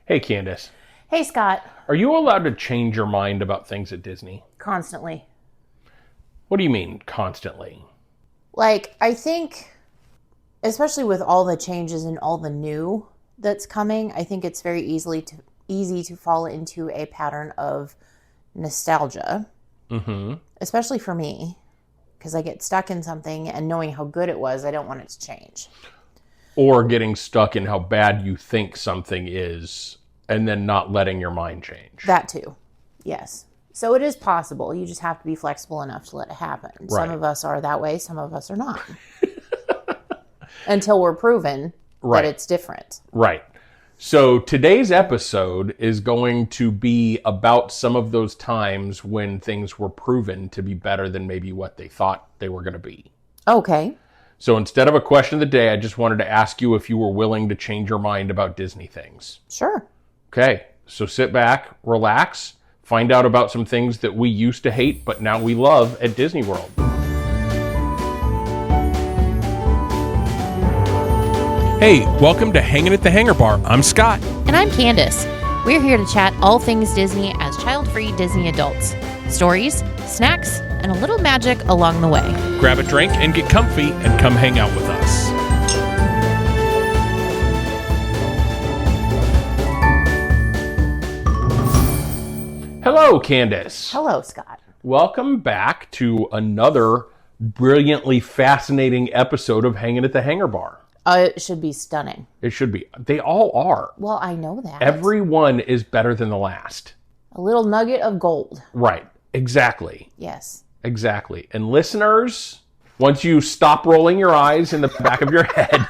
Hey, Candace. Hey, Scott. Are you allowed to change your mind about things at Disney? Constantly. What do you mean, constantly? I think, especially with all the changes and all the new that's coming, I think it's very easy to fall into a pattern of nostalgia. Mm-hmm. Especially for me, because I get stuck in something and knowing how good it was, I don't want it to change. Or getting stuck in how bad you think something is and then not letting your mind change. That too. Yes. So it is possible. You just have to be flexible enough to let it happen. Right. Some of us are that way. Some of us are not. Until we're proven that it's different. Right. So today's episode is going to be about some of those times when things were proven to be better than maybe what they thought they were going to be. Okay. So instead of a question of the day, I just wanted to ask you if you were willing to change your mind about Disney things. Sure. Okay, so sit back, relax, find out about some things that we used to hate, but now we love at Disney World. Hey, welcome to Hanging at the Hangar Bar. I'm Scott. And I'm Candace. We're here to chat all things Disney as child-free Disney adults. Stories, snacks, and a little magic along the way. Grab a drink and get comfy and come hang out with us. Hello, Candace. Hello, Scott. Welcome back to another brilliantly fascinating episode of Hanging at the Hangar Bar. It should be stunning. It should be. They all are. Well, I know that. Every one is better than the last. A little nugget of gold. Right. Exactly. Yes. Exactly. And listeners, once you stop rolling your eyes in the back of your head,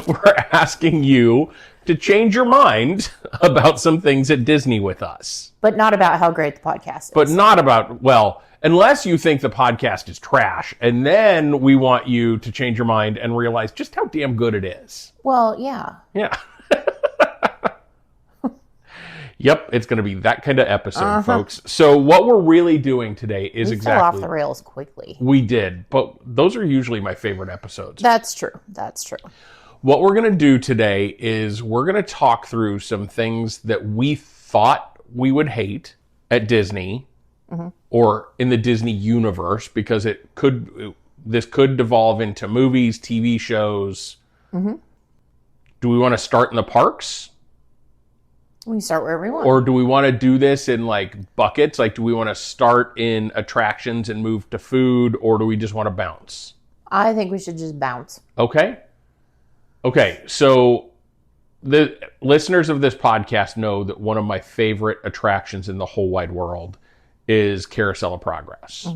we're asking you to change your mind about some things at Disney with us. But not about how great the podcast is. But not about, well, unless you think the podcast is trash, and then we want you to change your mind and realize just how damn good it is. Well, yeah. Yeah. Yep, it's going to be that kind of episode, folks. So what we're really doing today is We exactly... fell off the rails quickly. We did, but those are usually my favorite episodes. That's true. That's true. What we're going to do today is we're going to talk through some things that we thought we would hate at Disney or in the Disney universe, because this could devolve into movies, TV shows. Do we want to start in the parks? We can start wherever we want. Or do we want to do this in like buckets? Like, do we want to start in attractions and move to food, or do we just want to bounce? I think we should just bounce. Okay. So the listeners of this podcast know that one of my favorite attractions in the whole wide world is Carousel of Progress.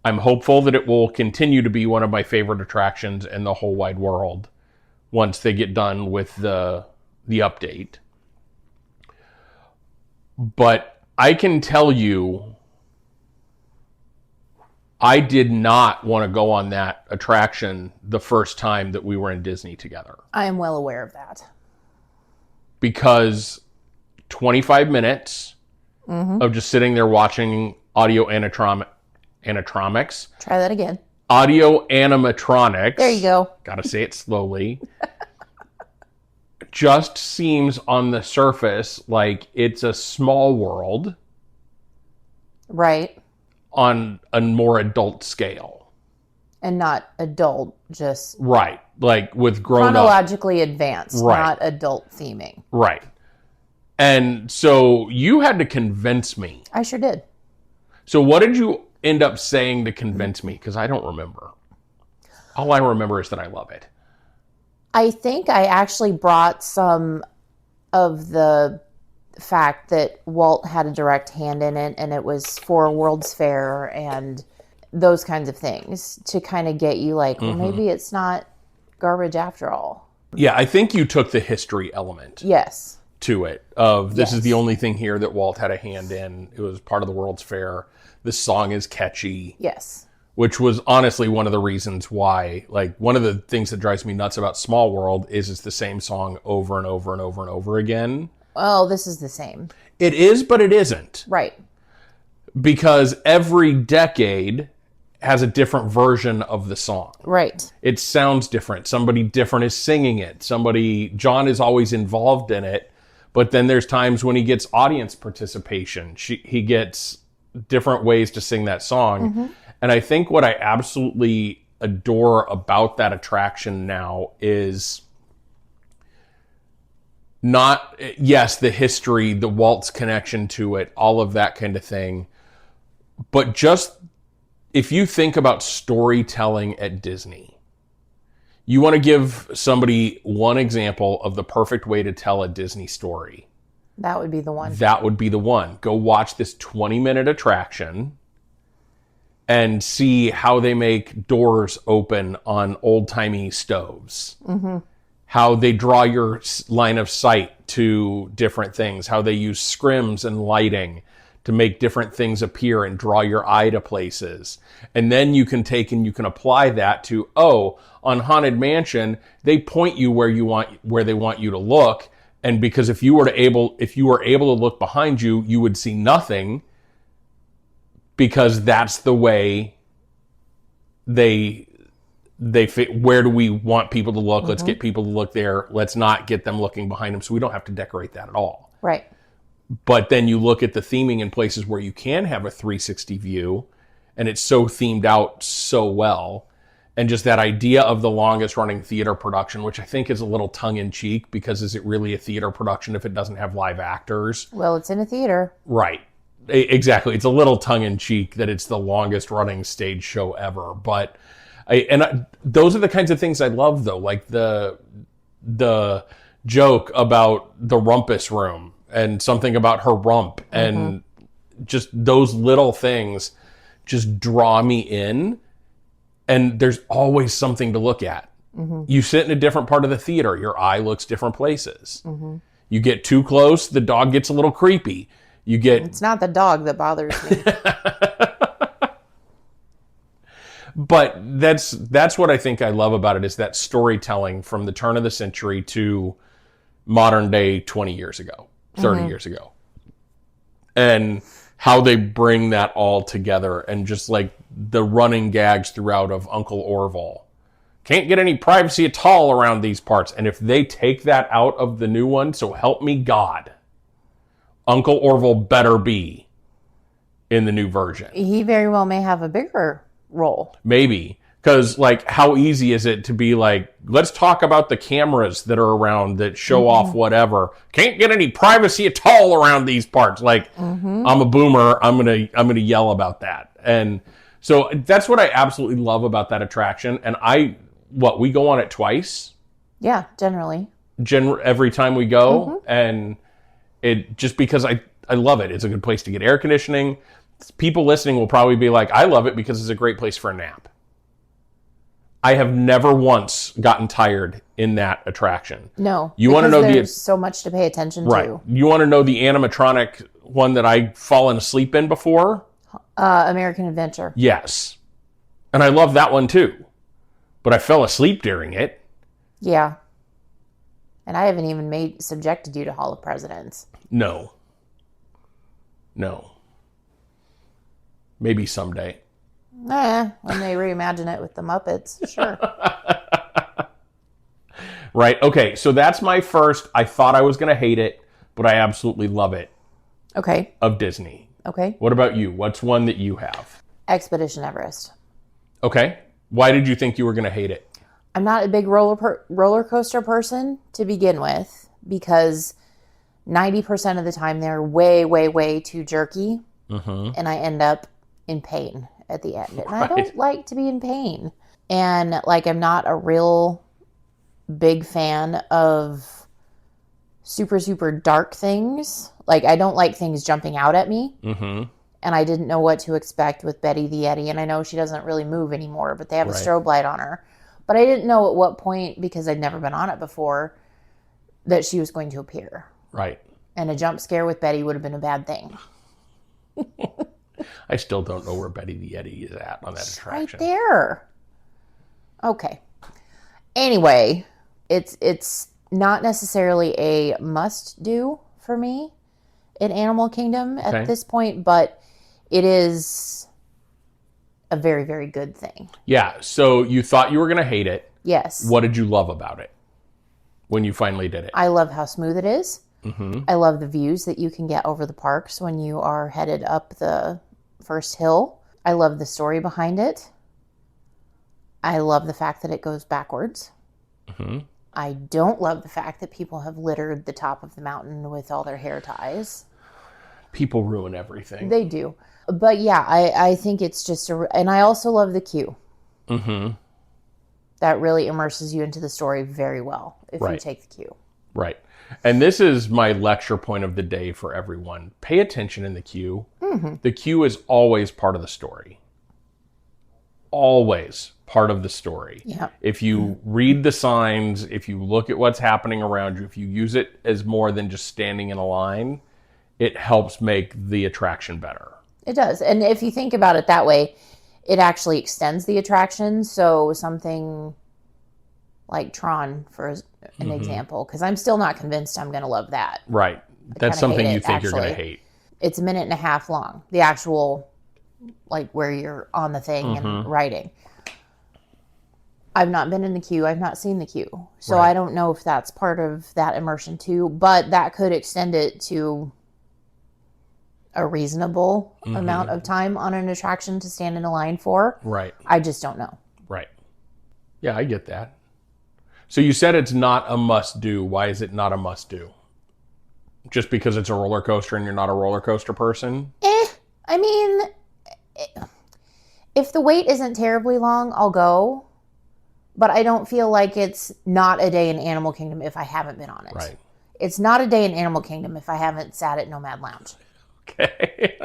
I'm hopeful that it will continue to be one of my favorite attractions in the whole wide world once they get done with the update. But I can tell you, I did not want to go on that attraction the first time that we were in Disney together. I am well aware of that. Because 25 minutes of just sitting there watching audio animatronics. Try that again. Audio animatronics. There you go. Gotta say it slowly. Just seems on the surface like it's a small world. Right. On a more adult scale. And not adult, just... Right. Like with grown-up. Chronologically advanced, Right. not adult theming. Right. And so you had to convince me. I sure did. So what did you end up saying to convince me? Because I don't remember. All I remember is that I love it. I think I actually brought some of the fact that Walt had a direct hand in it, and it was for World's Fair and those kinds of things to kind of get you like, well, maybe it's not garbage after all. Yeah, I think you took the history element Yes. to it of this is Yes. the only thing here that Walt had a hand in. It was part of the World's Fair. This song is catchy. Yes. Which was honestly one of the reasons why, like, one of the things that drives me nuts about Small World is it's the same song over and over and over and over again. Oh, this is the same. It is, but it isn't. Right. Because every decade has a different version of the song. Right. It sounds different. Somebody different is singing it. John is always involved in it, but then there's times when he gets audience participation. He gets different ways to sing that song. And I think what I absolutely adore about that attraction now is not, yes, the history, the Walt's connection to it, all of that kind of thing, but just if you think about storytelling at Disney, you want to give somebody one example of the perfect way to tell a Disney story. That would be the one. That would be the one. Go watch this 20-minute attraction and see how they make doors open on old-timey stoves. How they draw your line of sight to different things. How they use scrims and lighting to make different things appear and draw your eye to places. And then you can take and you can apply that to, on Haunted Mansion, they point you where they want you to look. And because if you were able to look behind you, you would see nothing, because that's the way they fit. Where do we want people to look? Let's get people to look there. Let's not get them looking behind them, so we don't have to decorate that at all. Right. But then you look at the theming in places where you can have a 360 view, and it's so themed out so well. And just that idea of the longest running theater production, which I think is a little tongue in cheek, because is it really a theater production if it doesn't have live actors? Well, it's in a theater. Right. Exactly. It's a little tongue in cheek that it's the longest running stage show ever. But those are the kinds of things I love, though, like the joke about the rumpus room and something about her rump, and just those little things just draw me in. And there's always something to look at. You sit in a different part of the theater, your eye looks different places. You get too close, the dog gets a little creepy. It's not the dog that bothers me. But that's what I think I love about it, is that storytelling from the turn of the century to modern day 20 years ago, 30 years ago. And how they bring that all together, and just like the running gags throughout of Uncle Orville. Can't get any privacy at all around these parts. And if they take that out of the new one, so help me God, Uncle Orville better be in the new version. He very well may have a bigger role. Maybe. Because, like, how easy is it to be like, let's talk about the cameras that are around that show off whatever. Can't get any privacy at all around these parts. Like, I'm a boomer. I'm gonna yell about that. And so that's what I absolutely love about that attraction. And we go on it twice. Yeah, generally. Every time we go. And it just because I love it. It's a good place to get air conditioning. People listening will probably be like, I love it because it's a great place for a nap. I have never once gotten tired in that attraction. No. You want to know there's so much to pay attention to. You want to know the animatronic one that I've fallen asleep in before? American Adventure. Yes. And I love that one too. But I fell asleep during it. Yeah. And I haven't even subjected you to Hall of Presidents. No. Maybe someday. When they reimagine it with the Muppets, sure. Right. Okay. So that's my first. I thought I was going to hate it, but I absolutely love it. Okay. Of Disney. Okay. What about you? What's one that you have? Expedition Everest. Okay. Why did you think you were going to hate it? I'm not a big roller coaster person to begin with, because 90% of the time they're way, way, way too jerky, and I end up in pain at the end. And I don't like to be in pain. And like, I'm not a real big fan of super, super dark things. Like, I don't like things jumping out at me. And I didn't know what to expect with Betty the Yeti. And I know she doesn't really move anymore, but they have a strobe light on her. But I didn't know at what point, because I'd never been on it before, that she was going to appear. Right. And a jump scare with Betty would have been a bad thing. I still don't know where Betty the Yeti is at on that attraction. Right there. Okay. Anyway, it's not necessarily a must-do for me in Animal Kingdom at this point, but it is a very, very good thing. Yeah. So you thought you were going to hate it. Yes. What did you love about it when you finally did it? I love how smooth it is. I love the views that you can get over the parks when you are headed up the first hill. I love the story behind it. I love the fact that it goes backwards. I don't love the fact that people have littered the top of the mountain with all their hair ties. People ruin everything. They do. But yeah, I think it's just and I also love the queue. That really immerses you into the story very well if you take the queue. Right. And this is my lecture point of the day for everyone. Pay attention in the queue. The queue is always part of the story. Always part of the story. Yeah. If you read the signs, if you look at what's happening around you, if you use it as more than just standing in a line, it helps make the attraction better. It does. And if you think about it that way, it actually extends the attraction. So something like Tron, for an example, because I'm still not convinced I'm going to love that. Right. That's something hate you it, think you're going to actually. hate. It's a minute and a half long. The actual, like where you're on the thing and riding. I've not been in the queue. I've not seen the queue. So I don't know if that's part of that immersion too, but that could extend it to a reasonable amount of time on an attraction to stand in a line for. Right. I just don't know. Right. Yeah, I get that. So you said it's not a must do. Why is it not a must do? Just because it's a roller coaster and you're not a roller coaster person? I mean, if the wait isn't terribly long, I'll go. But I don't feel like it's not a day in Animal Kingdom if I haven't been on it. Right. It's not a day in Animal Kingdom if I haven't sat at Nomad Lounge. Okay.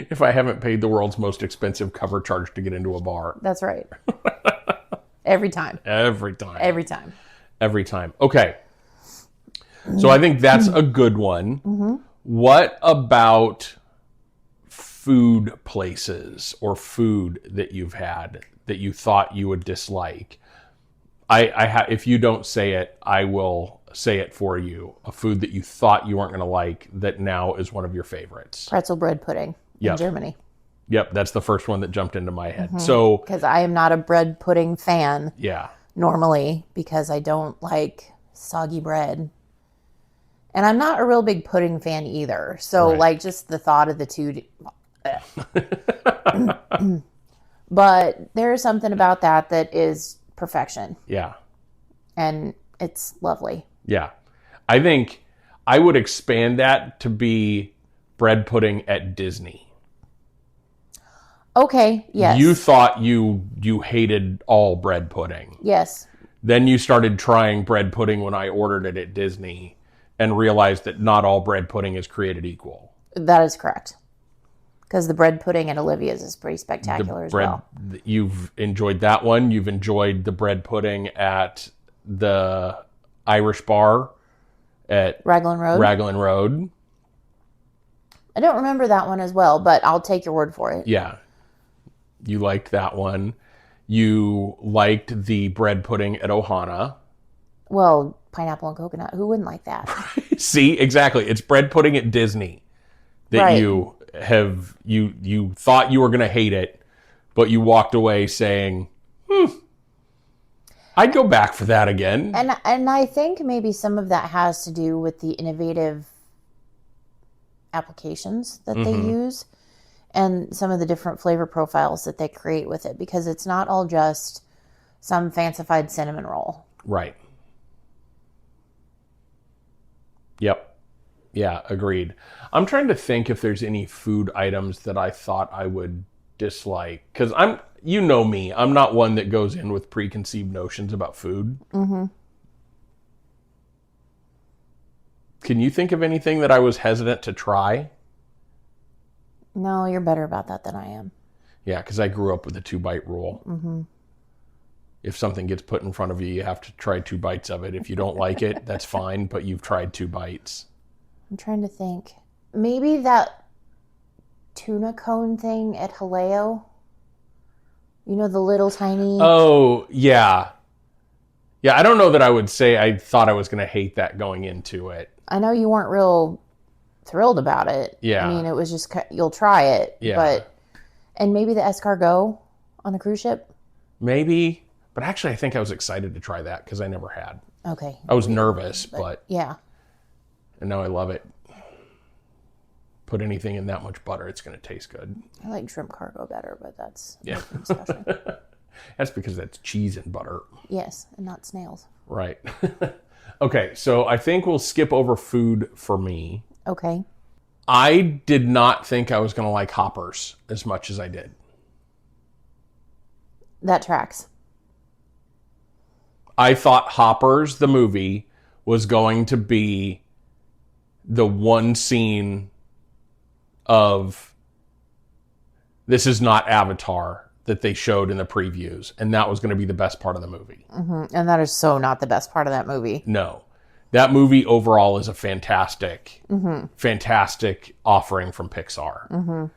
If I haven't paid the world's most expensive cover charge to get into a bar. That's right. Every time. Every time. Every time. Every time. Okay. So I think that's a good one. What about food places or food that you've had that you thought you would dislike? If you don't say it, I will say it for you. A food that you thought you weren't going to like that now is one of your favorites. Pretzel bread pudding in Germany. Yep, that's the first one that jumped into my head. So, Because I am not a bread pudding fan yeah. normally because I don't like soggy bread. And I'm not a real big pudding fan either. So, like, just the thought of the two. But there's something about that is perfection. Yeah. And it's lovely. Yeah. I think I would expand that to be bread pudding at Disney. Okay, yes. You thought you hated all bread pudding. Yes. Then you started trying bread pudding when I ordered it at Disney and realized that not all bread pudding is created equal. That is correct. Because the bread pudding at Olivia's is pretty spectacular as well. You've enjoyed that one. You've enjoyed the bread pudding at the Irish bar at Raglan Road. Raglan Road. I don't remember that one as well, but I'll take your word for it. Yeah. You liked that one. You liked the bread pudding at Ohana. Well, pineapple and coconut. Who wouldn't like that? See, exactly. It's bread pudding at Disney that you thought you were going to hate it, but you walked away saying, I'd go back for that again. And I think maybe some of that has to do with the innovative applications that they use and some of the different flavor profiles that they create with it, because it's not all just some fancified cinnamon roll. Right. Yep. Yeah, agreed. I'm trying to think if there's any food items that I thought I would dislike. Because you know me, I'm not one that goes in with preconceived notions about food. Can you think of anything that I was hesitant to try? No, you're better about that than I am. Yeah, because I grew up with the 2-bite rule. If something gets put in front of you, you have to try 2 bites of it. If you don't like it, that's fine, but you've tried 2 bites. I'm trying to think. Maybe that tuna cone thing at Haleo. You know, the little tiny... Oh, yeah. Yeah, I don't know that I would say I thought I was going to hate that going into it. I know you weren't real thrilled about it. Yeah. I mean, it was just, you'll try it. Yeah. But And maybe the escargot on the cruise ship? Maybe. But actually, I think I was excited to try that because I never had. Okay. I was nervous, but Yeah. and now I love it. Put anything in that much butter, it's going to taste good. I like shrimp cargo better, but that's Yeah. a discussion. That's because that's cheese and butter. Yes, and not snails. Right. Okay, so I think we'll skip over food for me. Okay. I did not think I was going to like Hoppers as much as I did. That tracks. I thought Hoppers, the movie, was going to be the one scene of this is not Avatar that they showed in the previews, and that was going to be the best part of the movie. And that is so not the best part of that movie. No. That movie overall is a fantastic, fantastic offering from Pixar.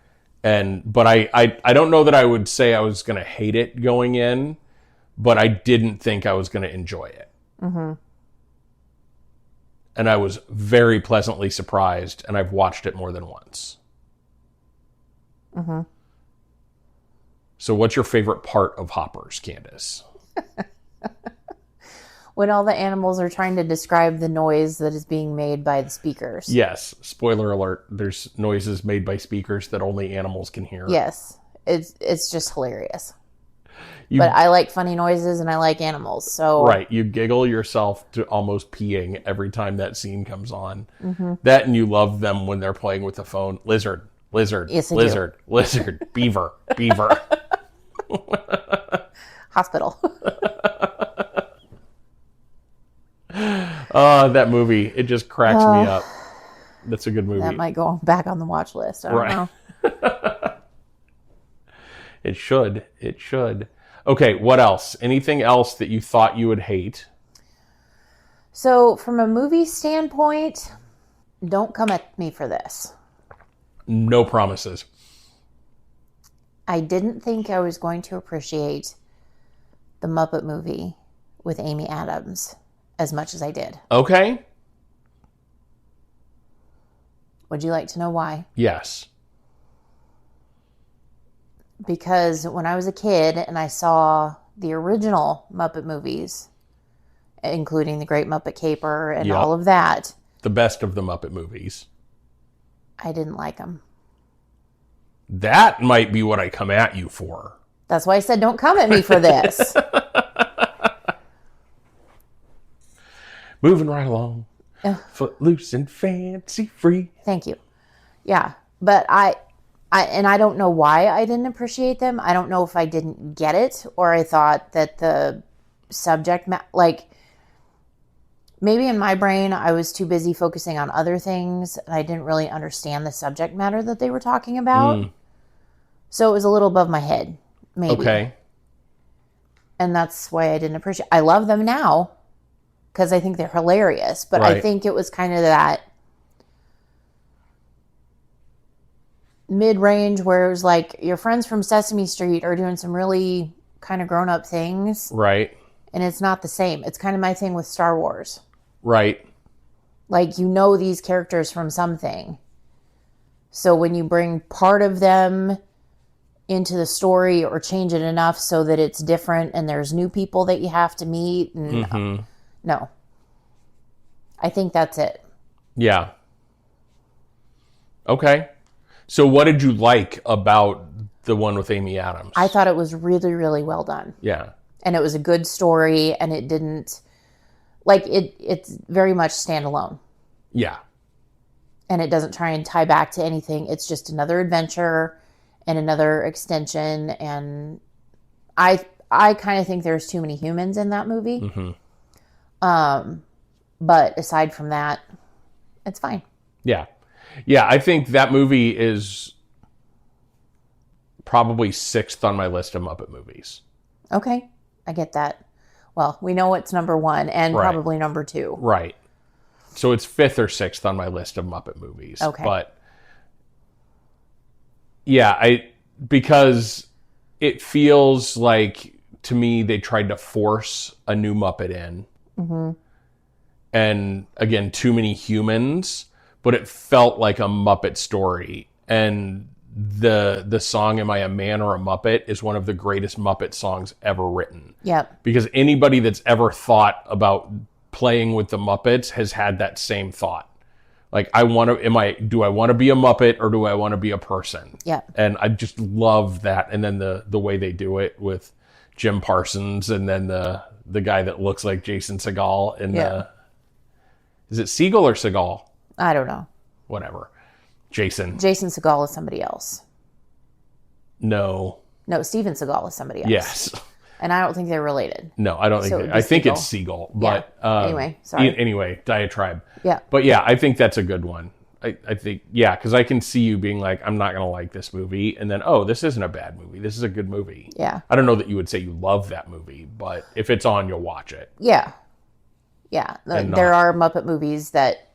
But I don't know that I would say I was going to hate it going in, but I didn't think I was going to enjoy it. And I was very pleasantly surprised, and I've watched it more than once. So what's your favorite part of Hoppers, Candace? When all the animals are trying to describe the noise that is being made by the speakers. Yes, spoiler alert, there's noises made by speakers that only animals can hear. Yes. It's just hilarious. You- But I like funny noises and I like animals. So Right, you giggle yourself to almost peeing every time that scene comes on. That, and you love them when they're playing with the phone. Lizard, lizard, Yes, I do. lizard, lizard, beaver, beaver. hospital. That movie, it just cracks me up. That's a good movie. That might go back on the watch list. I don't Right. know. It should. It should. Okay, what else? Anything else that you thought you would hate? So from a movie standpoint, don't come at me for this. No promises. I didn't think I was going to appreciate the Muppet movie with Amy Adams as much as I did. Okay. Would you like to know why? Yes. Because when I was a kid and I saw the original Muppet movies, including The Great Muppet Caper and Yep. all of that, The best of the Muppet movies. I didn't like them. That might be what I come at you for. That's why I said don't come at me for this. Moving right along. Footloose and fancy free. Thank you. Yeah, but I don't know why I didn't appreciate them. I don't know if I didn't get it or I thought that the subject maybe in my brain I was too busy focusing on other things and I didn't really understand the subject matter that they were talking about. So it was a little above my head, maybe. Okay. And that's why I didn't appreciate. I love them now because I think they're hilarious, but I Right. think it was kind of that mid-range where it was like your friends from Sesame Street are doing some really kind of grown-up things Right. and it's not the same. It's kind of my thing with Star Wars. Right. Like, you know these characters from something. So when you bring part of them into the story or change it enough so that it's different and there's new people that you have to meet and no. I think that's it. Yeah. Okay. So what did you like about the one with Amy Adams? I thought it was really, really well done. Yeah. And it was a good story and it didn't it's very much standalone. Yeah. And it doesn't try and tie back to anything. It's just another adventure and another extension. And I kind of think there's too many humans in that movie. But aside from that, it's fine. Yeah. Yeah, I think that movie is probably 6th on my list of Muppet movies. Okay, I get that. Well, we know it's number 1 and Right. probably number 2. Right. So it's 5th or 6th on my list of Muppet movies. Okay. But yeah, because it feels like to me they tried to force a new Muppet in. And again, too many humans, but it felt like a Muppet story. And the song "Am I a Man or a Muppet" is one of the greatest Muppet songs ever written. Yep. Because anybody that's ever thought about playing with the Muppets has had that same thought. Like, do I want to be a Muppet or do I want to be a person? Yeah. And I just love that. And then the way they do it with Jim Parsons, and then the guy that looks like Jason Segel in is it Segel or Segal? I don't know. Whatever. Jason Segel is somebody else. No, Steven Seagal is somebody else. yes. And I don't think they're related. No, I don't think. So I think Segel. it's Segel. But Anyway, sorry. Anyway, diatribe. Yeah. But yeah, I think that's a good one. I think, yeah, because I can see you being like, I'm not going to like this movie. And then, oh, this isn't a bad movie. This is a good movie. Yeah. I don't know that you would say you love that movie, but if it's on, you'll watch it. Yeah. Yeah. There are Muppet movies that,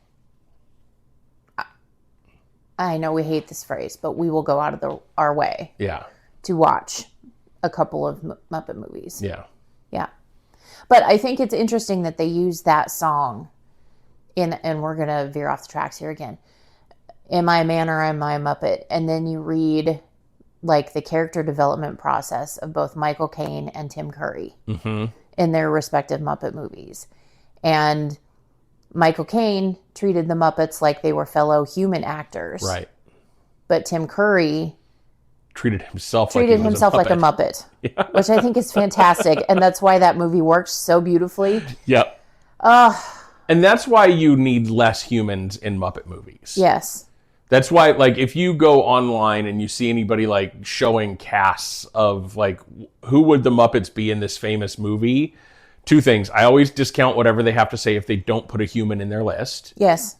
I know we hate this phrase, but we will go out of our way Yeah. to watch a couple of Muppet movies. Yeah. Yeah. But I think it's interesting that they use that song and we're going to veer off the tracks here again. Am I a Man or am I a Muppet? And then you read like the character development process of both Michael Caine and Tim Curry in their respective Muppet movies. And Michael Caine treated the Muppets like they were fellow human actors. Right. But Tim Curry Treated himself like a Muppet, yeah. Which I think is fantastic. And that's why that movie works so beautifully. Yep. And that's why you need less humans in Muppet movies. Yes. That's why, like, if you go online and you see anybody, like, showing casts of, like, who would the Muppets be in this famous movie, two things. I always discount whatever they have to say if they don't put a human in their list. Yes.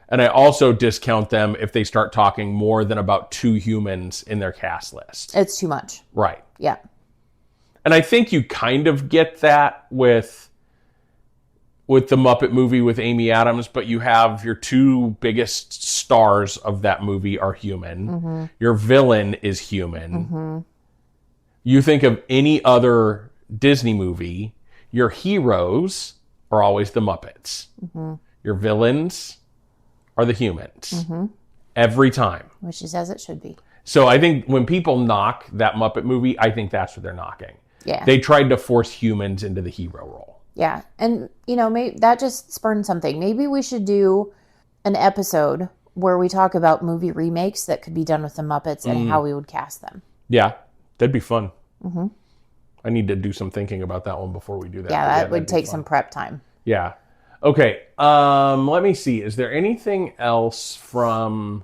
And I also discount them if they start talking more than about 2 humans in their cast list. It's too much. Right. Yeah. And I think you kind of get that with the Muppet movie with Amy Adams, but you have your 2 biggest stars of that movie are human. Mm-hmm. Your villain is human. Mm-hmm. You think of any other Disney movie, your heroes are always the Muppets. Mm-hmm. Your villains are the humans. Mm-hmm. Every time. Which is as it should be. So I think when people knock that Muppet movie, I think that's what they're knocking. Yeah. They tried to force humans into the hero role. Yeah. And, maybe that just spurned something. Maybe we should do an episode where we talk about movie remakes that could be done with the Muppets and how we would cast them. Yeah. That'd be fun. Mm-hmm. I need to do some thinking about that one before we do that. Yeah, that would take some prep time. Yeah. Okay. Let me see. Is there anything else from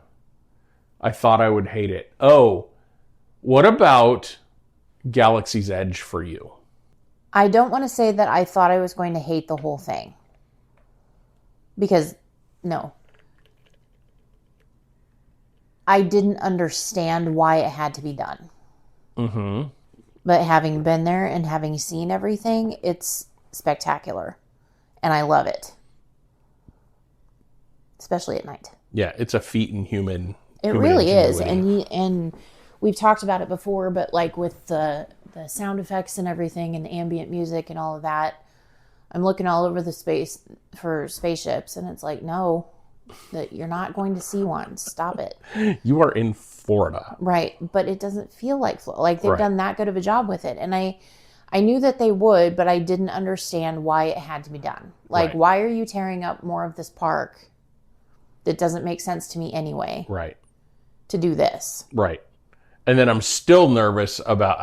I Thought I Would Hate It? Oh, what about Galaxy's Edge for you? I don't want to say that I thought I was going to hate the whole thing. Because, no. I didn't understand why it had to be done. Mm-hmm. But having been there and having seen everything, it's spectacular. And I love it. Especially at night. Yeah, it's a feat in human. It really is. And we've talked about it before, but like with the sound effects and everything and the ambient music and all of that, I'm looking all over the space for spaceships and it's like, no, that you're not going to see one. Stop it. You are in Florida. Right. But it doesn't feel like they've done that good of a job with it. And I knew that they would, but I didn't understand why it had to be done. Like, why are you tearing up more of this park that doesn't make sense to me anyway? Right. To do this. Right. And then I'm still nervous about,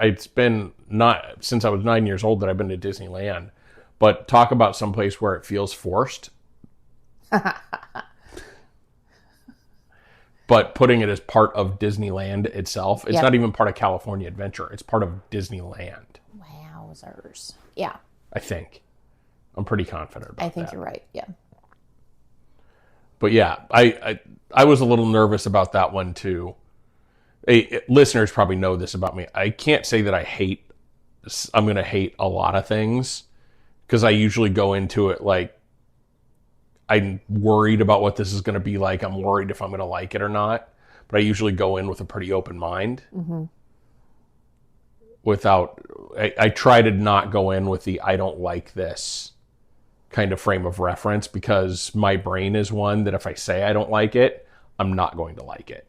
it's been not since I was 9 years old that I've been to Disneyland, but talk about someplace where it feels forced. But putting it as part of Disneyland itself, it's not even part of California Adventure. It's part of Disneyland. Wowzers. Yeah. I think. I'm pretty confident about that. I think you're right. Yeah. But yeah, I was a little nervous about that one too. Listeners probably know this about me. I can't say that I'm going to hate a lot of things because I usually go into it like I'm worried about what this is going to be like. I'm worried if I'm going to like it or not. But I usually go in with a pretty open mind. Mm-hmm. I try to not go in with the I don't like this kind of frame of reference because my brain is one that if I say I don't like it, I'm not going to like it.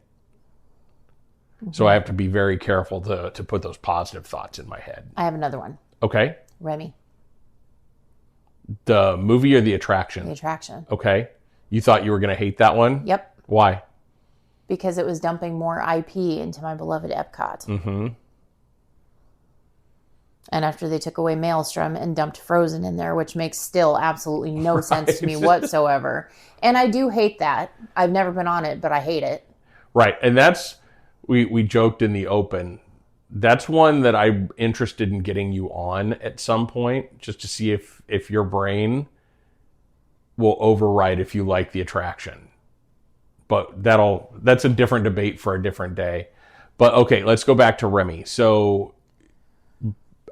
So I have to be very careful to put those positive thoughts in my head. I have another one. Okay. Remy, The movie or the attraction? the attraction. Okay. You thought you were going to hate that one? Yep. Why? Because it was dumping more IP into my beloved Epcot. Mm-hmm. And after they took away Maelstrom and dumped Frozen in there, which makes still absolutely no sense to me whatsoever. And I do hate that. I've never been on it, but I hate it. Right. And that's, we joked in the open, that's one that I'm interested in getting you on at some point, just to see if your brain will override if you like the attraction. But that's a different debate for a different day. But okay, let's go back to Remy. So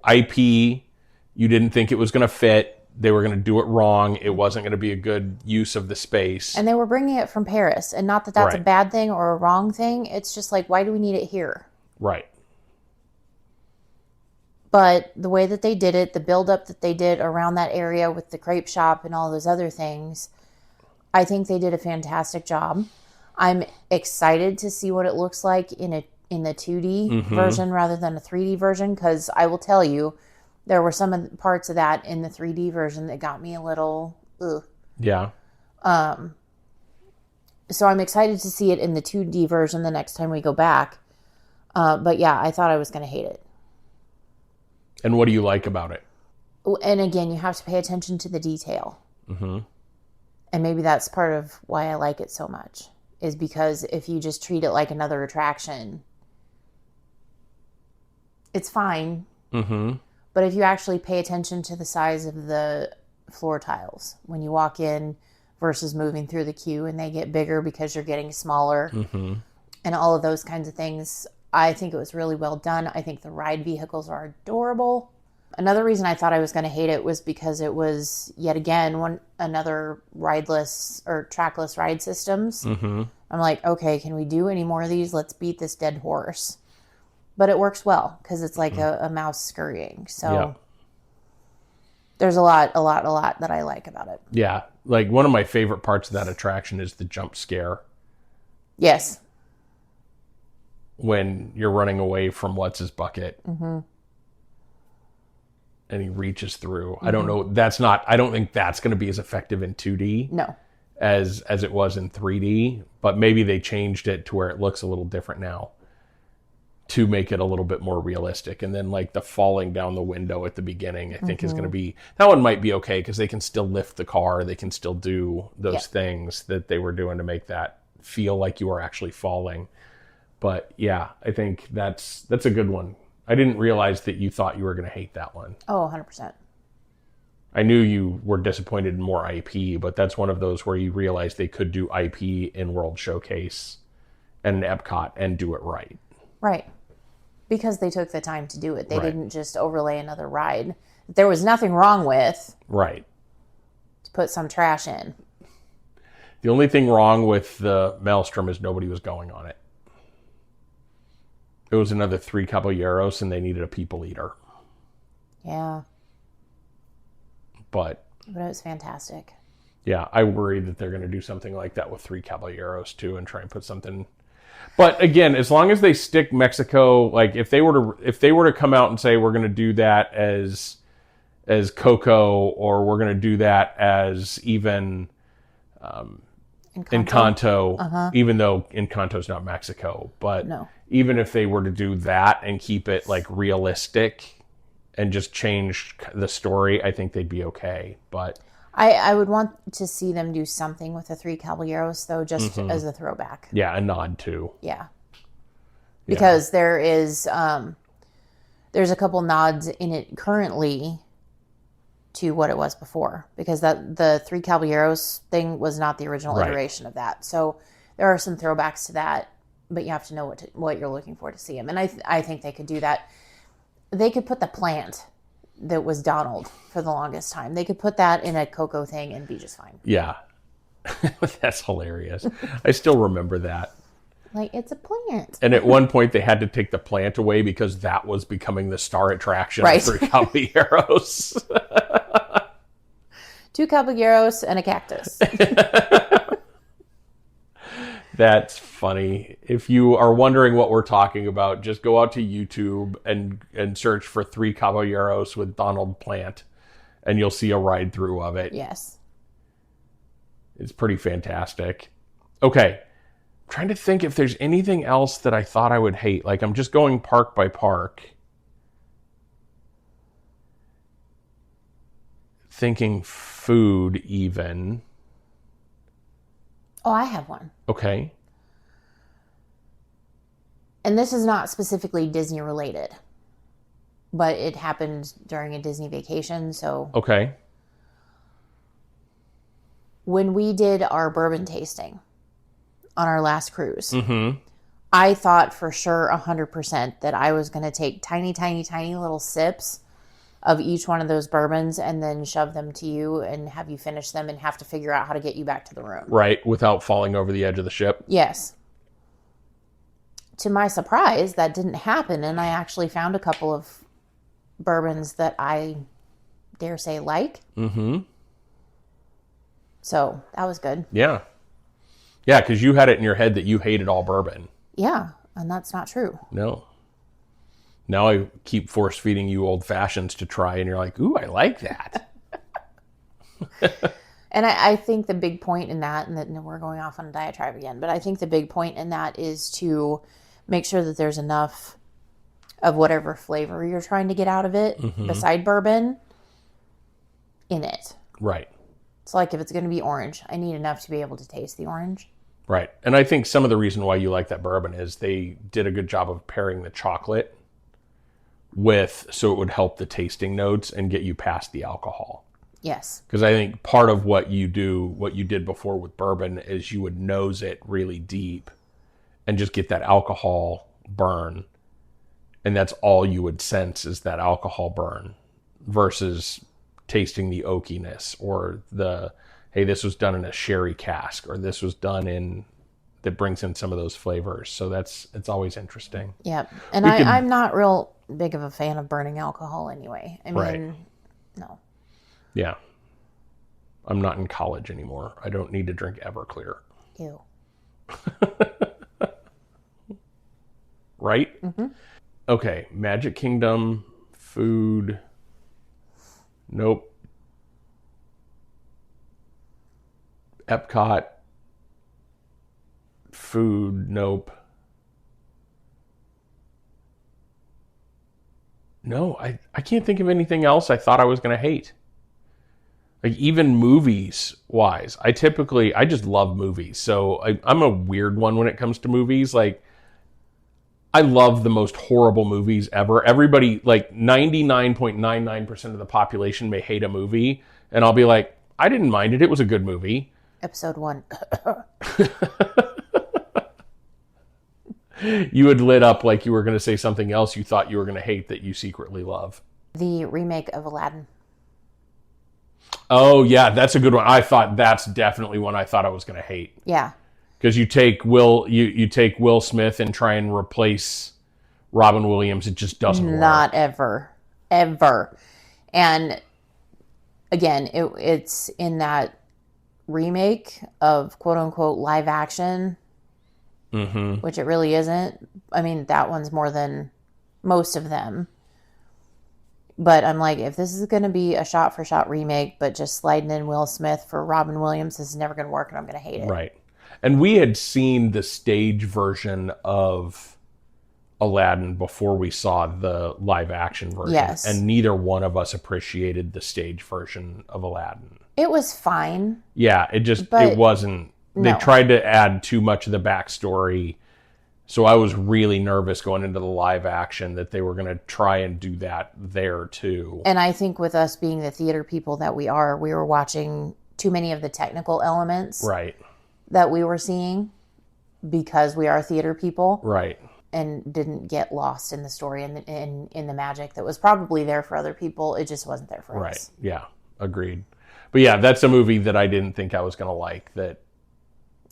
IP, you didn't think it was going to fit. They were going to do it wrong. It wasn't going to be a good use of the space. And they were bringing it from Paris. And not that that's a Right. bad thing or a wrong thing. It's just like, why do we need it here? Right. But the way that they did it, the buildup that they did around that area with the crepe shop and all those other things, I think they did a fantastic job. I'm excited to see what it looks like in the 2D version rather than a 3D version, because I will tell you, there were some of the parts of that in the 3D version that got me a little, ugh. Yeah. So I'm excited to see it in the 2D version the next time we go back. But yeah, I thought I was going to hate it. And what do you like about it? And again, you have to pay attention to the detail. Mm-hmm. And maybe that's part of why I like it so much, is because if you just treat it like another attraction, it's fine. Mm-hmm. But if you actually pay attention to the size of the floor tiles when you walk in versus moving through the queue, and they get bigger because you're getting smaller, and all of those kinds of things, I think it was really well done. I think the ride vehicles are adorable. Another reason I thought I was going to hate it was because it was, yet again, another rideless or trackless ride systems. I'm like, okay, can we do any more of these? Let's beat this dead horse. But it works well because it's like a mouse scurrying. So there's a lot that I like about it. Yeah. Like one of my favorite parts of that attraction is the jump scare Yes. when you're running away from what's his bucket. And he reaches through. I don't know. I don't think that's going to be as effective in 2D No. as it was in 3D, but maybe they changed it to where it looks a little different now to make it a little bit more realistic. And then like the falling down the window at the beginning, I think is going to be, that one might be okay because they can still lift the car. They can still do those things that they were doing to make that feel like you are actually falling. But yeah, I think that's a good one. I didn't realize that you thought you were going to hate that one. Oh, 100%. I knew you were disappointed in more IP, but that's one of those where you realize they could do IP in World Showcase and Epcot and do it right. Right. Because they took the time to do it. They Right. didn't just overlay another ride. There was nothing wrong with Right. to put some trash in. The only thing wrong with the Maelstrom is nobody was going on it. It was another 3 Caballeros and they needed a people eater. Yeah. But But it was fantastic. yeah, I worry that they're going to do something like that with 3 Caballeros too and try and put something. But again, as long as they stick Mexico, like if they were to come out and say we're going to do that as Coco, or we're going to do that as even Encanto, even though Encanto's not Mexico, but No. even if they were to do that and keep it like realistic and just change the story, I think they'd be okay. But I would want to see them do something with the 3 Caballeros, though, just as a throwback. yeah, a nod too. Yeah. Because there is, there's a couple nods in it currently to what it was before. Because the 3 Caballeros thing was not the original Right. iteration of that. So there are some throwbacks to that, but you have to know what you're looking for to see them. And I think they could do that. They could put the plant that was Donald for the longest time. They could put that in a Coco thing and be just fine. Yeah. That's hilarious. I still remember that. Like, it's a plant. And at one point they had to take the plant away because that was becoming the star attraction Right. of 3 Caballeros. 2 Caballeros and a cactus. That's funny. If you are wondering what we're talking about, just go out to YouTube and search for Three Caballeros with Donald Plant, and you'll see a ride through of it. Yes. It's pretty fantastic. Okay. I'm trying to think if there's anything else that I thought I would hate. Like, I'm just going park by park. Thinking food even. Oh, I have one. Okay. And this is not specifically Disney related, but it happened during a Disney vacation. So Okay. when we did our bourbon tasting on our last cruise, Mm-hmm. I thought for sure 100% that I was going to take tiny, tiny, tiny little sips of each one of those bourbons and then shove them to you and have you finish them and have to figure out how to get you back to the room. Right. Without falling over the edge of the ship. Yes. To my surprise, that didn't happen, and I actually found a couple of bourbons that I dare say like. Mm-hmm. So that was good. Yeah. Yeah, because you had it in your head that you hated all bourbon. Yeah, and that's not true. No. Now I keep force feeding you old fashions to try, and you're like, ooh, I like that. And I think the big point in that, and we're going off on a diatribe again, but I think the big point in that is to make sure that there's enough of whatever flavor you're trying to get out of it, beside bourbon, in it. Right. It's like if it's going to be orange, I need enough to be able to taste the orange. Right. And I think some of the reason why you like that bourbon is they did a good job of pairing the chocolate with, so it would help the tasting notes and get you past the alcohol. Yes. Because I think part of what you did before with bourbon is you would nose it really deep and just get that alcohol burn. And that's all you would sense is that alcohol burn versus tasting the oakiness or the, hey, this was done in a sherry cask or this was done in, that brings in some of those flavors. So it's always interesting. Yep. And I'm not real big of a fan of burning alcohol anyway. I mean, Right. No. Yeah. I'm not in college anymore. I don't need to drink Everclear. Ew. Right? Mm-hmm. Okay. Magic Kingdom, food. Nope. Epcot, food. Nope. No, I can't think of anything else I thought I was going to hate. Like even movies wise, I just love movies. So I'm a weird one when it comes to movies. Like I love the most horrible movies ever. Everybody, like 99.99% of the population may hate a movie. And I'll be like, I didn't mind it. It was a good movie. Episode 1. You had lit up like you were going to say something else you thought you were going to hate that you secretly love. The remake of Aladdin. Oh, yeah, that's a good one. I thought that's definitely one I thought I was going to hate. Yeah. Because you take Will Smith and try and replace Robin Williams. It just doesn't work. Not ever. Ever. And again, it's in that remake of quote unquote live action, which it really isn't. I mean, that one's more than most of them. But I'm like, if this is going to be a shot-for-shot remake, but just sliding in Will Smith for Robin Williams, this is never going to work, and I'm going to hate it. Right. And we had seen the stage version of Aladdin before we saw the live-action version. Yes. And neither one of us appreciated the stage version of Aladdin. It was fine. Yeah, it wasn't... They No. tried to add too much of the backstory. So I was really nervous going into the live action that they were going to try and do that there too. And I think with us being the theater people that we are, we were watching too many of the technical elements Right. that we were seeing because we are theater people Right. and didn't get lost in the story and in the magic that was probably there for other people. It just wasn't there for Right. us. Yeah. Agreed. But yeah, that's a movie that I didn't think I was going to like. That.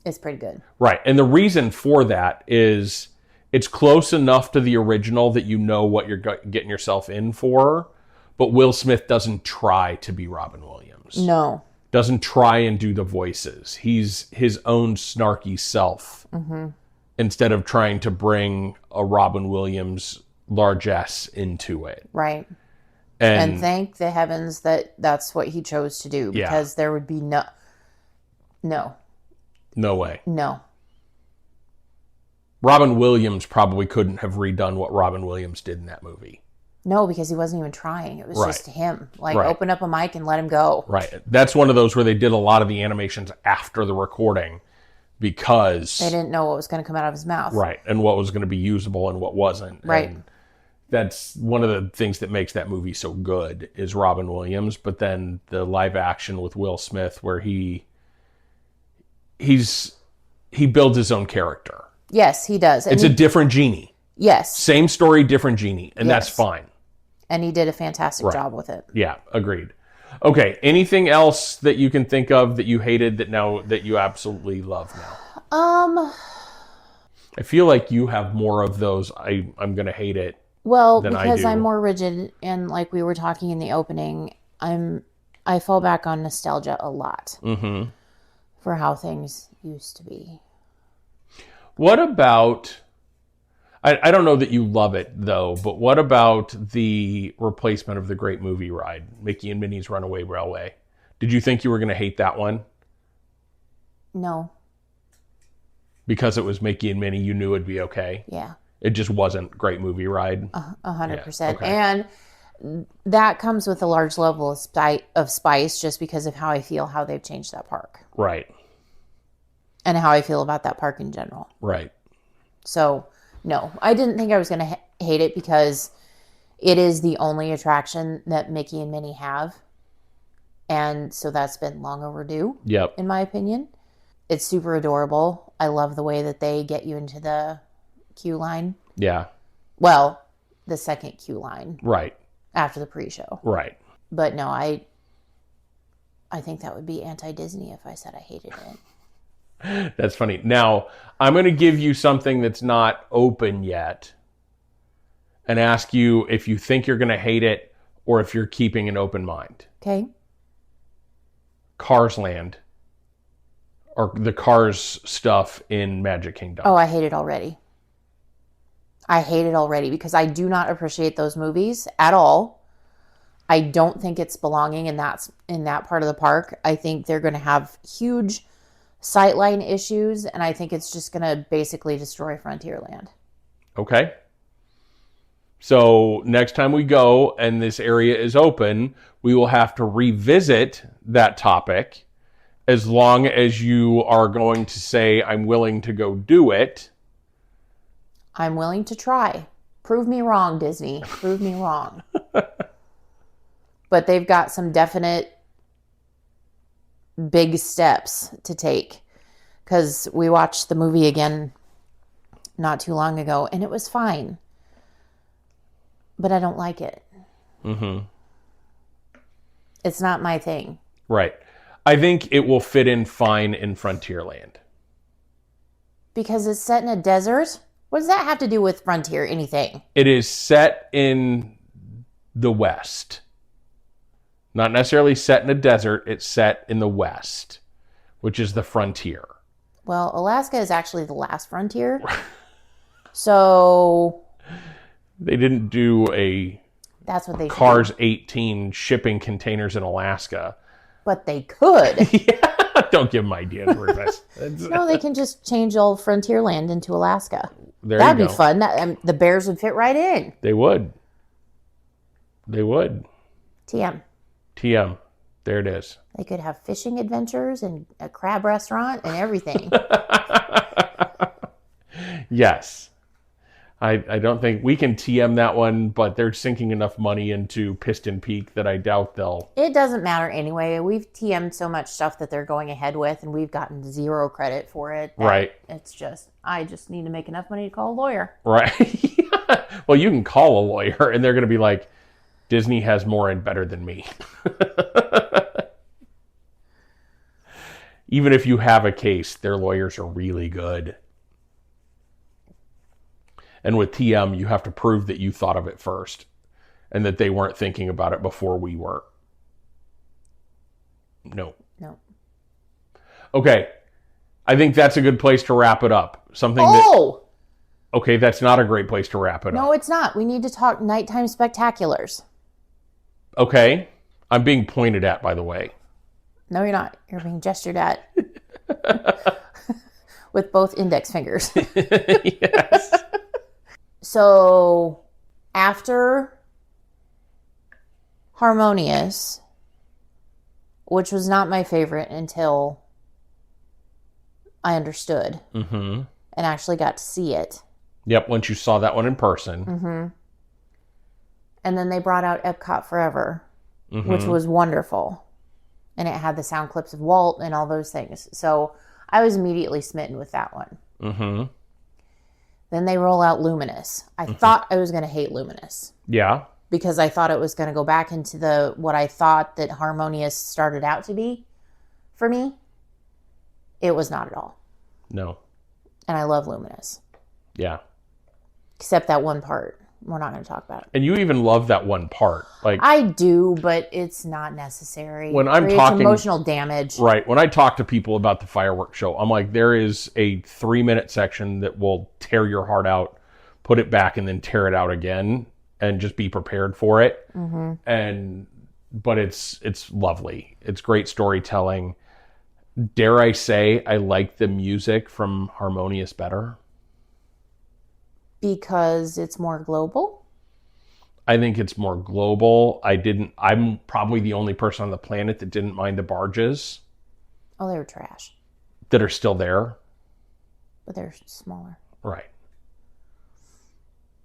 It's pretty good. Right. And the reason for that is it's close enough to the original that you know what you're getting yourself in for. But Will Smith doesn't try to be Robin Williams. No. doesn't try and do the voices. He's his own snarky self instead of trying to bring a Robin Williams largesse into it. Right. And thank the heavens that that's what he chose to do, because there would be no way. No. Robin Williams probably couldn't have redone what Robin Williams did in that movie. No, because he wasn't even trying. It was Right. just him. Like, Right. open up a mic and let him go. Right. That's one of those where they did a lot of the animations after the recording because... They didn't know what was going to come out of his mouth. Right. And what was going to be usable and what wasn't. Right. And that's one of the things that makes that movie so good is Robin Williams. But then the live action with Will Smith where he builds his own character. Yes, he does. And It's a different genie. yes. Same story, different genie. And that's Yes. fine. And he did a fantastic job with it. Yeah, agreed. Okay, anything else that you can think of that you hated that you absolutely love now? I feel like you have more of those I'm going to hate it. Well, than I because do. I'm more rigid, and like we were talking in the opening, I fall back on nostalgia a lot for how things used to be. What about I don't know that you love it though, but what about the replacement of the Great Movie Ride, Mickey and Minnie's Runaway Railway? Did you think you were going to hate that one? No. Because it was Mickey and Minnie, you knew it'd be okay? Yeah. It just wasn't Great Movie Ride? 100%. okay. And that comes with a large level of spice just because of how I feel how they've changed that park. Right. And how I feel about that park in general. Right. So, no, I didn't think I was going to hate it because it is the only attraction that Mickey and Minnie have. And so that's been long overdue, Yep. in my opinion. It's super adorable. I love the way that they get you into the queue line. Yeah. Well, the second queue line Right. after the pre-show. Right. But no, I think that would be anti-Disney if I said I hated it. That's funny. Now, I'm going to give you something that's not open yet and ask you if you think you're going to hate it or if you're keeping an open mind. Okay? Cars Land or the Cars stuff in Magic Kingdom. Oh, I hate it already. I hate it already because I do not appreciate those movies at all. I don't think it's belonging in that part of the park. I think they're going to have huge sightline issues, and I think it's just going to basically destroy Frontierland. Okay. So next time we go and this area is open, we will have to revisit that topic as long as you are going to say, I'm willing to go do it. I'm willing to try. Prove me wrong, Disney. Prove me wrong. But they've got some definite big steps to take. Because we watched the movie again not too long ago, and it was fine. But I don't like it. Mm-hmm. It's not my thing. Right. I think it will fit in fine in Frontierland. Because it's set in a desert? What does that have to do with Frontier? Anything? It is set in the West. Not necessarily set in a desert. It's set in the West, which is the frontier. Well, Alaska is actually the last frontier. So They didn't do that's what they should Cars do. 18 shipping containers in Alaska. But they could. Yeah, don't give them ideas, Rufus. No, they can just change old Frontierland into Alaska. There That'd you be go. fun. The bears would fit right in. They would. They would. TM. TM. There it is. They could have fishing adventures and a crab restaurant and everything. Yes. I don't think we can TM that one, but they're sinking enough money into Piston Peak that I doubt they'll. It doesn't matter anyway. We've TM'd so much stuff that they're going ahead with, and we've gotten zero credit for it. that Right. It's just, I just need to make enough money to call a lawyer. Right. Well, you can call a lawyer and they're going to be like, Disney has more and better than me. Even if you have a case, their lawyers are really good. And with TM, you have to prove that you thought of it first and that they weren't thinking about it before we were. No. No. Okay. I think that's a good place to wrap it up. Okay, that's not a great place to wrap it up. No, it's not. We need to talk nighttime spectaculars. Okay. I'm being pointed at, by the way. No, you're not. You're being gestured at with both index fingers. Yes. So after Harmonious, which was not my favorite until I understood and actually got to see it. Yep, once you saw that one in person. And then they brought out Epcot Forever, which was wonderful. And it had the sound clips of Walt and all those things. So I was immediately smitten with that one. Then they roll out Luminous. I thought I was going to hate Luminous. Yeah. Because I thought it was going to go back into what I thought that Harmonious started out to be for me. It was not at all. No. And I love Luminous. Yeah. Except that one part. We're not going to talk about it. And you even love that one part. Like I do, but it's not necessary. When I'm Creates talking emotional damage. Right. When I talk to people about the fireworks show, I'm like, there is a 3-minute section that will tear your heart out, put it back, and then tear it out again, and just be prepared for it. But it's lovely. It's great storytelling. Dare I say, I like the music from Harmonious better. Because it's more global? I think it's more global. I'm probably the only person on the planet that didn't mind the barges. Oh, they were trash. That are still there. But they're smaller. Right.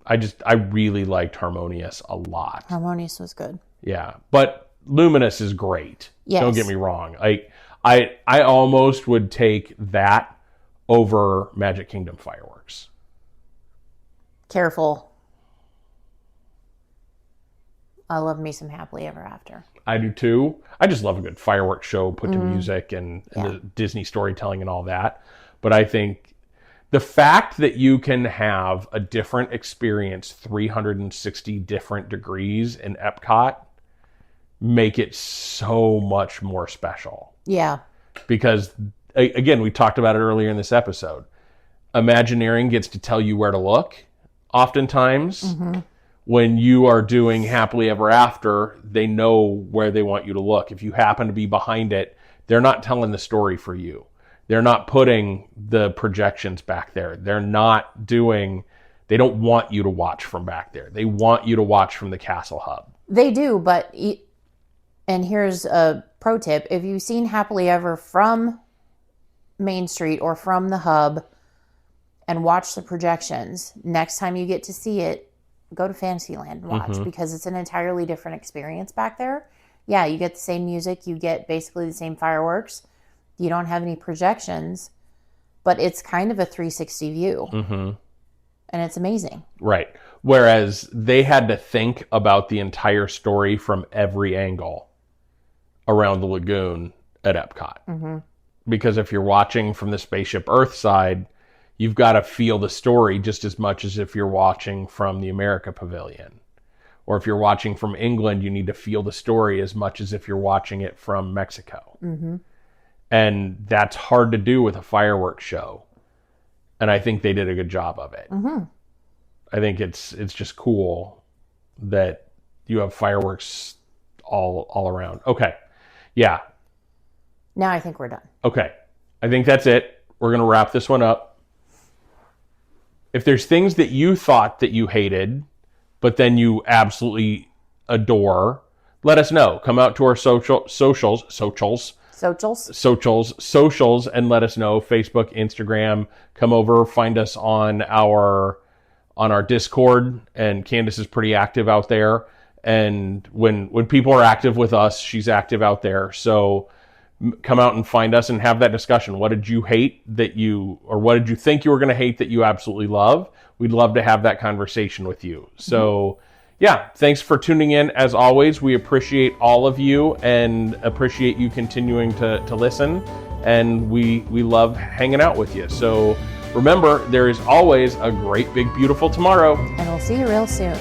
I really liked Harmonious a lot. Harmonious was good. Yeah. But Luminous is great. Yes. Don't get me wrong. I almost would take that over Magic Kingdom fireworks. Careful. I love me some Happily Ever After. I do too. I just love a good fireworks show put to music and the Disney storytelling and all that. But I think the fact that you can have a different experience 360 different degrees in Epcot make it so much more special. Yeah. Because, again, we talked about it earlier in this episode. Imagineering gets to tell you where to look. Oftentimes, when you are doing Happily Ever After, they know where they want you to look. If you happen to be behind it, they're not telling the story for you. They're not putting the projections back there. They don't want you to watch from back there. They want you to watch from the Castle Hub. They do, but, and here's a pro tip. If you've seen Happily Ever from Main Street or from the Hub and watch the projections, next time you get to see it, go to Fantasyland and watch because it's an entirely different experience back there. Yeah, you get the same music. You get basically the same fireworks. You don't have any projections, but it's kind of a 360 view. And it's amazing. Right. Whereas they had to think about the entire story from every angle around the lagoon at Epcot. Because if you're watching from the Spaceship Earth side, you've got to feel the story just as much as if you're watching from the America Pavilion. Or if you're watching from England, you need to feel the story as much as if you're watching it from Mexico. And that's hard to do with a fireworks show. And I think they did a good job of it. I think it's just cool that you have fireworks all around. Okay. Yeah. Now I think we're done. Okay. I think that's it. We're going to wrap this one up. If there's things that you thought that you hated, but then you absolutely adore, let us know. Come out to our socials, and let us know. Facebook, Instagram. Come over, find us on our Discord, and Candace is pretty active out there. And when people are active with us, she's active out there. So come out and find us and have that discussion. What did you hate or what did you think you were going to hate that you absolutely love? We'd love to have that conversation with you. So yeah, thanks for tuning in. As always, we appreciate all of you and appreciate you continuing to listen. And we love hanging out with you. So remember, there is always a great, big, beautiful tomorrow. And we'll see you real soon.